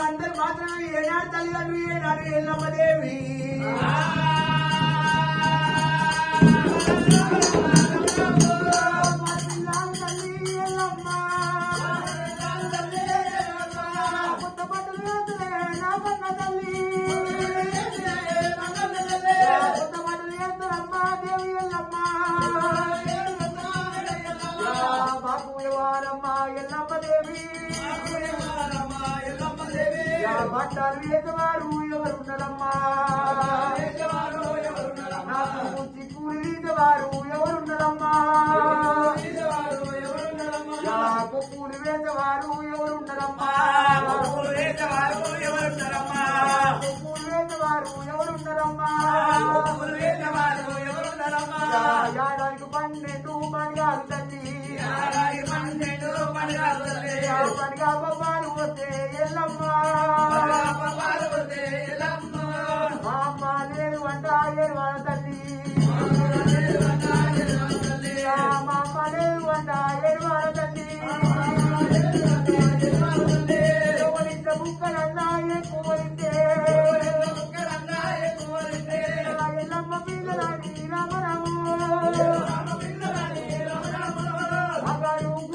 అందరు మాత్రమే ఏనాడు తల్లిదండ్రులు ఏనాడు ఎల్లమ్మదేవి బట్టాలు వేసేవారు ఎవరున్నారమ్మా నాకు చిక్కులు తీసేవారు ఎవరున్నారమ్మా కొప్పులు వేసేవారు ఎవరున్నారమ్మా కొప్పులు వేసేవారు ఎవరున్నారమ్మా ఏడాదికి 12 పనిగాలు తల్లి పనిగా పప్పాలు వస్తే ఎల్లమ్మా మా అమ్మ నేను వంట ఏడువాడ తల్లి మా అమ్మ నేను వంట ఏడువాడ తల్లి ఎవరింత బుక్కలన్నా